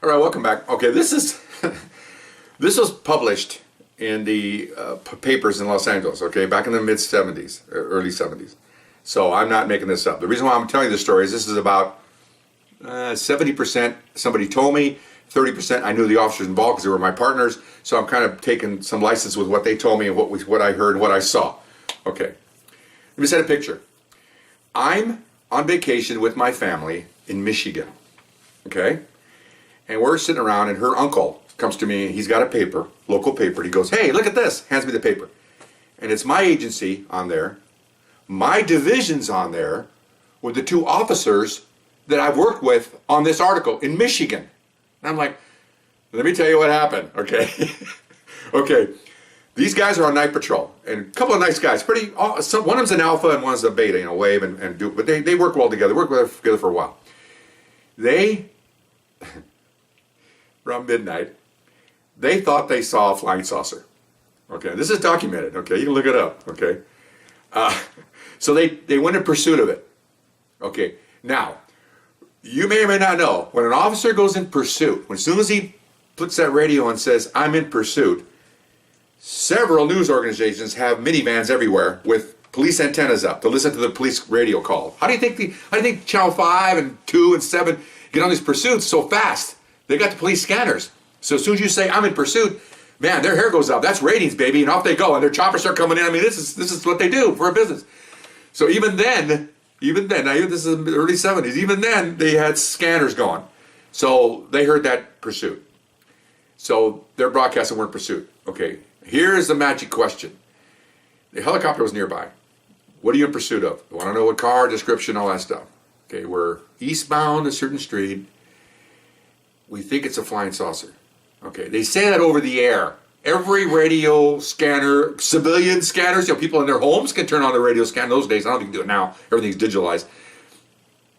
All right, welcome back. Okay, this is this was published in the papers in Los Angeles. Okay, back in the mid '70s, early '70s. So I'm not making this up. The reason why I'm telling you this story is this is about 70% somebody told me, 30% I knew the officers involved because they were my partners. So I'm kind of taking some license with what they told me and what I heard and what I saw. Okay, let me set a picture. I'm on vacation with my family in Michigan. Okay. And we're sitting around, and her uncle comes to me, and he's got a paper, local paper. He goes, "Hey, look at this," hands me the paper. And it's my agency on there, my division's on there, with the two officers that I've worked with on this article in Michigan. And I'm like, let me tell you what happened, okay? Okay, these guys are on night patrol, and a couple of nice guys. One of them's an alpha and one's a beta, Wave and Duke, but they work well together, together for a while. They... around midnight, they thought they saw a flying saucer. Okay, this is documented. Okay, you can look it up. Okay, so they went in pursuit of it. Okay, now you may or may not know when an officer goes in pursuit, as soon as he puts that radio and says, "I'm in pursuit," several news organizations have minivans everywhere with police antennas up to listen to the police radio call. How do you think Channel 5 and 2 and 7 get on these pursuits so fast? They got the police scanners. So as soon as you say, "I'm in pursuit," man, their hair goes up. That's ratings, baby, and off they go. And their choppers start coming in. I mean, this is what they do for a business. So even then, now this is the early 70s, even then they had scanners going. So they heard that pursuit. So their broadcasting were in pursuit. Okay, here's the magic question. The helicopter was nearby. What are you in pursuit of? You want to know what car, description, all that stuff. Okay, we're eastbound a certain street. We think it's a flying saucer. Okay, they say that over the air. Every radio scanner, civilian scanners, people in their homes can turn on the radio scan those days. I don't think you can do it now. Everything's digitalized.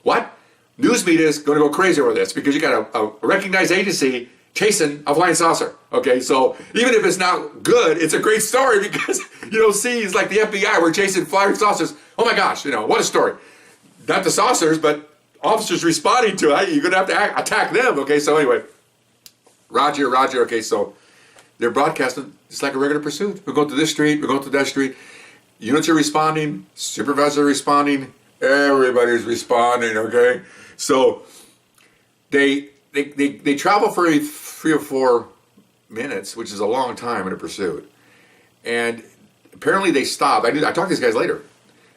What? News media is going to go crazy over this because you got a recognized agency chasing a flying saucer. Okay, so even if it's not good, it's a great story because you don't see it's like the FBI. We're chasing flying saucers. Oh my gosh, what a story. Not the saucers, but officers responding to it. You're going to have to attack them. Okay, so anyway, Roger. Okay, so they're broadcasting just like a regular pursuit. We're going to this street, we're going to that street. Units are responding, supervisors are responding, everybody's responding. Okay, so they travel for 3 or 4 minutes, which is a long time in a pursuit. And apparently they stopped. I talked to these guys later.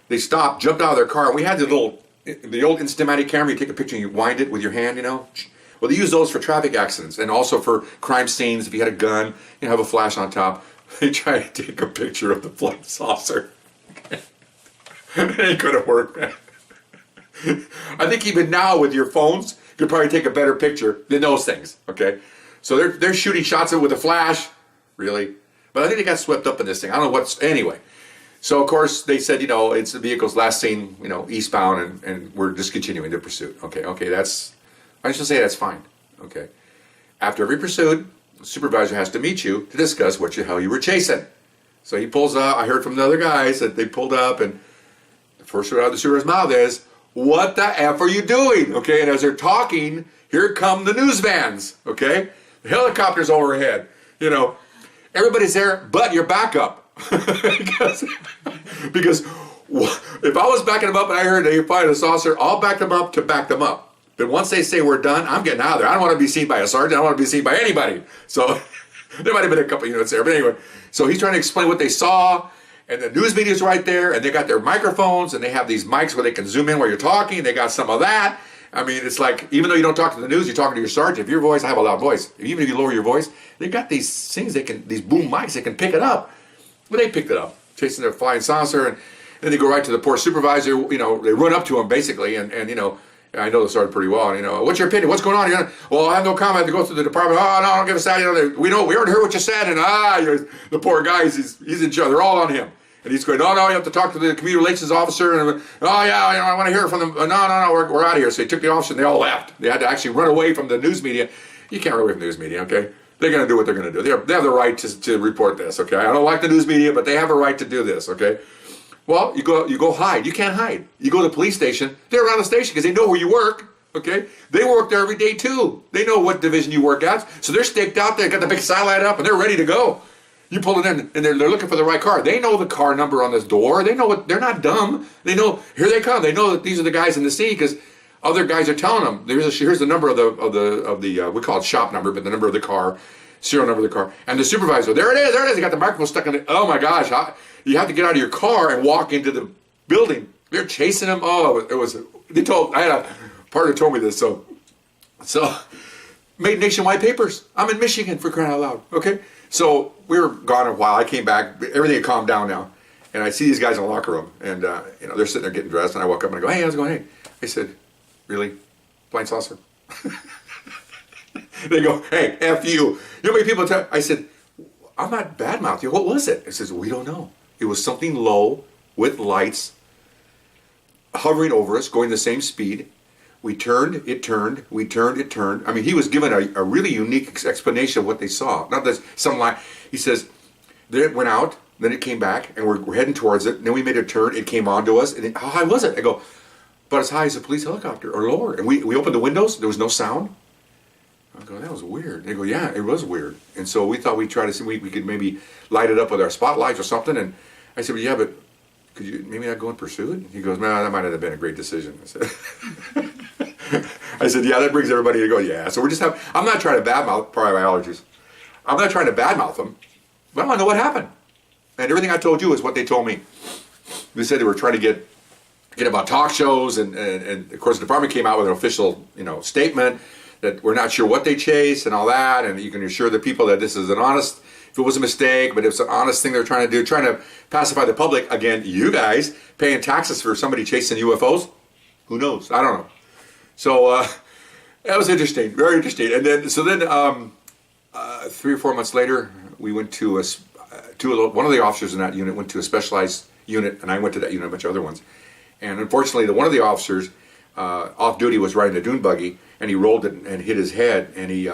They stopped, jumped out of their car. We had the old Instamatic camera. You take a picture and you wind it with your hand. Well, they use those for traffic accidents and also for crime scenes. If you had a gun, you have a flash on top. They try to take a picture of the flying saucer. It ain't gonna work, man. I think even now with your phones, you could probably take a better picture than those things. Okay, so they're shooting shots with a flash, really. But I think they got swept up in this thing. I don't know anyway. So of course they said, it's the vehicle's last seen, eastbound, and we're discontinuing the pursuit. Okay, I should say that's fine. Okay, after every pursuit, the supervisor has to meet you to discuss what the hell you were chasing. So he pulls up. I heard from the other guys that they pulled up, and the first word out of the supervisor's mouth is, "What the F are you doing?" Okay, and as they're talking, here come the news vans. Okay, the helicopter's overhead. Everybody's there, but your backup. because if I was backing them up and I heard they fired a saucer, I'll back them up to back them up. But once they say we're done, I'm getting out of there. I don't want to be seen by a sergeant. I don't want to be seen by anybody. So there might have been a couple units there. But anyway, so he's trying to explain what they saw, and the news media's right there, and they got their microphones, and they have these mics where they can zoom in while you're talking. They got some of that. I mean, it's like, even though you don't talk to the news, you're talking to your sergeant. If your voice, I have a loud voice. Even if you lower your voice, they got these things, these boom mics, they can pick it up. Well, they picked it up, chasing their flying saucer, and then they go right to the poor supervisor. They run up to him basically, and I know the sergeant pretty well. And, "What's your opinion? What's going on?" "Well, I have no comment. I have to go through the department." "Oh, no, don't give us that. We already heard what you said." And the poor guy, he's in charge. They're all on him, and he's going, "No, you have to talk to the community relations officer." And "Oh yeah, I want to hear from them." No, we're out of here. So he took the officer, and they all left. They had to actually run away from the news media. You can't run away from the news media, okay? They're going to do what they're going to do. They have the right to report this, okay? I don't like the news media, but they have a right to do this, okay? Well, you go hide. You can't hide. You go to the police station. They're around the station because they know where you work, Okay? They work there every day too. They know what division you work at. So they're staked out there, got the big satellite up, and they're ready to go. You pull it in, and they're looking for the right car. They know the car number on this door. They know what. They're not dumb. They know, here they come. They know that these are the guys in the scene because other guys are telling them. Here's the number of the we call it shop number, but the number of the car, serial number of the car, and the supervisor. There it is. They got the microphone stuck in it. Oh my gosh! You have to get out of your car and walk into the building. They're chasing them. Oh, it was. I had a partner told me this. So made nationwide papers. I'm in Michigan, for crying out loud. Okay. So we were gone a while. I came back. Everything had calmed down now. And I see these guys in the locker room. And, they're sitting there getting dressed. And I walk up and I go, hey, how's it going? Hey. I said, really? Flying saucer? They go, hey, F you. You know how many people tell? I said, I'm not badmouthing you. What was it? It says, we don't know. It was something low with lights hovering over us, going the same speed. We turned, it turned, we turned, it turned. I mean, he was given a really unique explanation of what they saw. Not that some line. He says, then it went out, then it came back, and we're heading towards it. And then we made a turn, it came onto us. And how high was it? I go, about as high as a police helicopter or lower. And we opened the windows, there was no sound. I go, that was weird. And they go, yeah, it was weird. And so we thought we'd try to see we could maybe light it up with our spotlights or something. And I said, well, yeah, but could you maybe not go and pursue it? He goes, no, that might have been a great decision. I said, yeah, that brings everybody to go, yeah. So I'm not trying to badmouth private allergies. I'm not trying to badmouth them. But I want to know what happened. And everything I told you is what they told me. They said they were trying to get about talk shows, and of course the department came out with an official, statement that we're not sure what they chased and all that, and you can assure the people that this is an honest, if it was a mistake, but it's an honest thing they're trying to do, trying to pacify the public. Again, you guys paying taxes for somebody chasing UFOs? Who knows? I don't know. So that was interesting, very interesting. And then 3 or 4 months later, we went to one of the officers in that unit went to a specialized unit, and I went to that unit, a bunch of other ones. And unfortunately, one of the officers off duty was riding a dune buggy, and he rolled it and hit his head, and he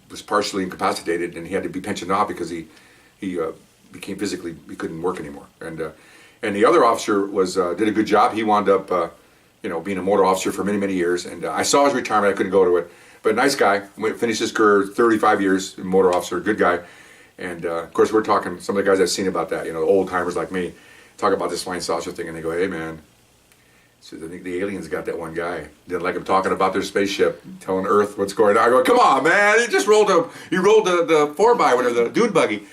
was partially incapacitated, and he had to be pensioned off because he became physically, he couldn't work anymore. And the other officer did a good job. He wound up being a motor officer for many, many years, and I saw his retirement. I couldn't go to it, but nice guy. Finished his career, 35 years, motor officer, good guy. And of course, we're talking, some of the guys I've seen about that, old timers like me, talk about this flying saucer thing, and they go, hey man, so I think the aliens got that one guy. Didn't like him talking about their spaceship, telling Earth what's going on. I go, come on, man! He rolled the 4x or the dune buggy.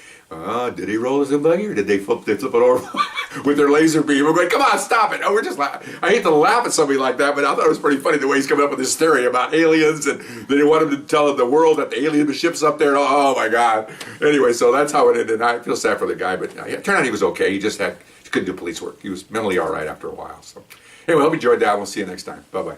Did he roll the dune buggy, or did they flip it over with their laser beam? We're going, come on, stop it! Oh, we're just laughing. I hate to laugh at somebody like that, but I thought it was pretty funny the way he's coming up with this theory about aliens, and they want him to tell the world that the alien ship's up there. Oh my God! Anyway, so that's how it ended. I feel sad for the guy, but it turned out he was okay. He just couldn't do police work. He was mentally all right after a while. So. Anyway, I hope you enjoyed that. We'll see you next time. Bye-bye.